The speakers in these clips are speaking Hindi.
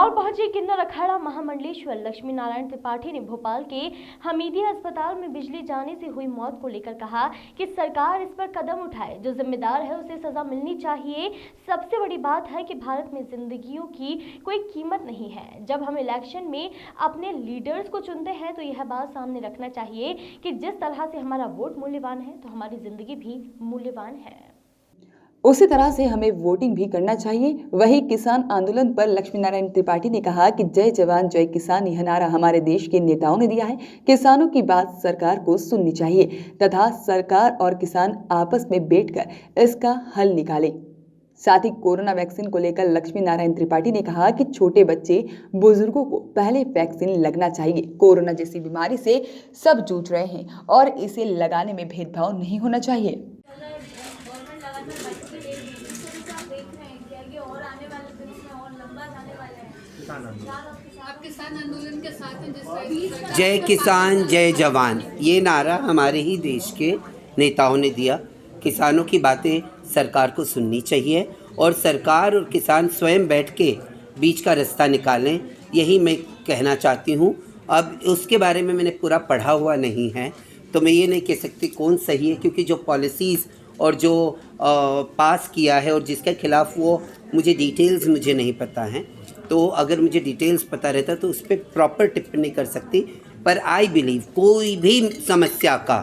लाहौर पहुंचे किन्नर अखाड़ा महामंडलेश्वर लक्ष्मी नारायण त्रिपाठी ने भोपाल के हमीदिया अस्पताल में बिजली जाने से हुई मौत को लेकर कहा कि सरकार इस पर कदम उठाए, जो जिम्मेदार है उसे सजा मिलनी चाहिए। सबसे बड़ी बात है कि भारत में जिंदगियों की कोई कीमत नहीं है। जब हम इलेक्शन में अपने लीडर्स को चुनते हैं तो यह बात सामने रखना चाहिए कि जिस तरह से हमारा वोट मूल्यवान है तो हमारी जिंदगी भी मूल्यवान है। उसी तरह से हमें वोटिंग भी करना चाहिए। वही किसान आंदोलन पर लक्ष्मी नारायण त्रिपाठी ने कहा कि जय जवान जय किसान यह नारा हमारे देश के नेताओं ने दिया है। किसानों की बात सरकार को सुननी चाहिए तथा सरकार और किसान आपस में बैठकर इसका हल निकालें। साथ ही कोरोना वैक्सीन को लेकर लक्ष्मी नारायण त्रिपाठी ने कहा कि छोटे बच्चे बुजुर्गों को पहले वैक्सीन लगना चाहिए। कोरोना जैसी बीमारी से सब जूझ रहे हैं और इसे लगाने में भेदभाव नहीं होना चाहिए। जय किसान जय जवान, ये नारा हमारे ही देश के नेताओं ने दिया। किसानों की बातें सरकार को सुननी चाहिए और सरकार और किसान स्वयं बैठ के बीच का रास्ता निकालें, यही मैं कहना चाहती हूँ। अब उसके बारे में मैंने पूरा पढ़ा हुआ नहीं है तो मैं ये नहीं कह सकती कौन सही है, क्योंकि जो पॉलिसीज़ और जो पास किया है और जिसके खिलाफ वो मुझे डिटेल्स मुझे नहीं पता हैं। तो अगर मुझे डिटेल्स पता रहता तो उस पर प्रॉपर टिप्पणी कर सकती। पर आई बिलीव कोई भी समस्या का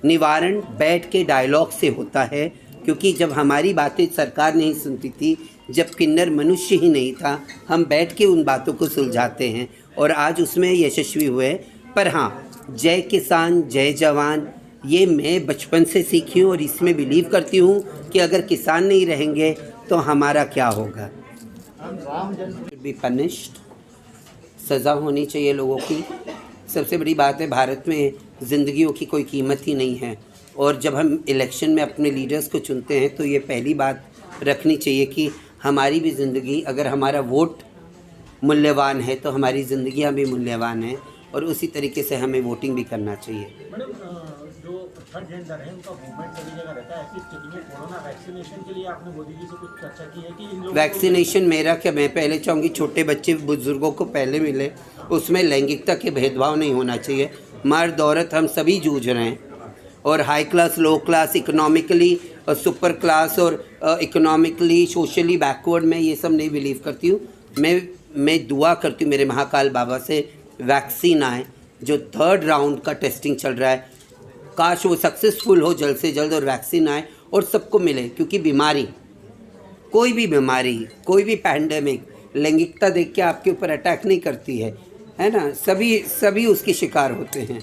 निवारण बैठ के डायलॉग से होता है, क्योंकि जब हमारी बातें सरकार नहीं सुनती थी, जब किन्नर मनुष्य ही नहीं था, हम बैठ के उन बातों को सुलझाते हैं और आज उसमें यशस्वी हुए। पर हाँ, जय किसान जय जवान ये मैं बचपन से सीखी हूँ और इसमें बिलीव करती हूँ कि अगर किसान नहीं रहेंगे तो हमारा क्या होगा। बी पनिश्ड, सज़ा होनी चाहिए लोगों की। सबसे बड़ी बात है, भारत में ज़िंदगियों की कोई कीमत ही नहीं है और जब हम इलेक्शन में अपने लीडर्स को चुनते हैं तो ये पहली बात रखनी चाहिए कि हमारी भी ज़िंदगी, अगर हमारा वोट मूल्यवान है तो हमारी ज़िंदगियाँ भी मूल्यवान हैं और उसी तरीके से हमें वोटिंग भी करना चाहिए। जो थर्ड जेंडर है उनका मूवमेंट सभी जगह रहता है, ऐसी स्थिति में कोरोना वैक्सीनेशन के लिए आपने मोदी जी से कुछ चर्चा की है कि इन लोगों वैक्सीनेशन मेरा क्या, मैं पहले चाहूँगी छोटे बच्चे बुजुर्गों को पहले मिले, उसमें लैंगिकता के भेदभाव नहीं होना चाहिए। मर्द औरत हम सभी जूझ रहे हैं और हाई क्लास लो क्लास, इकोनॉमिकली और सुपर क्लास और इकोनॉमिकली सोशली बैकवर्ड, मैं ये सब नहीं बिलीव करती हूँ। मैं दुआ करती हूँ मेरे महाकाल बाबा से वैक्सीन आए। जो थर्ड राउंड का टेस्टिंग चल रहा है, काश वो सक्सेसफुल हो जल्द से जल्द और वैक्सीन आए और सबको मिले, क्योंकि बीमारी, कोई भी बीमारी, कोई भी पैंडेमिक लैंगिकता देख के आपके ऊपर अटैक नहीं करती है ना। सभी उसके शिकार होते हैं।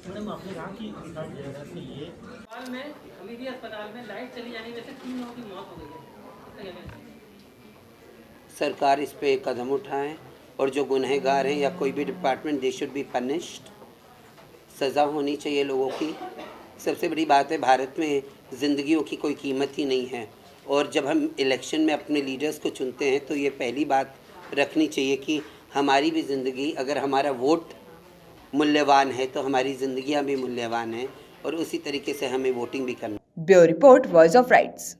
मैडम आपने कहा कि हमीदिया अस्पताल में लाइट चली जाने से 3 लोगों की मौत हो गई है। सरकार इस पे कदम उठाए और जो गुनहगार हैं या कोई भी department, they should be punished, सज़ा होनी चाहिए लोगों की। सबसे बड़ी बात है, भारत में ज़िंदगियों की कोई कीमत ही नहीं है और जब हम इलेक्शन में अपने लीडर्स को चुनते हैं तो ये पहली बात रखनी चाहिए कि हमारी भी ज़िंदगी, अगर हमारा वोट मूल्यवान है तो हमारी ज़िंदगियाँ भी मूल्यवान हैं और उसी तरीके से हमें वोटिंग भी करना। Bureau report, voice of rights.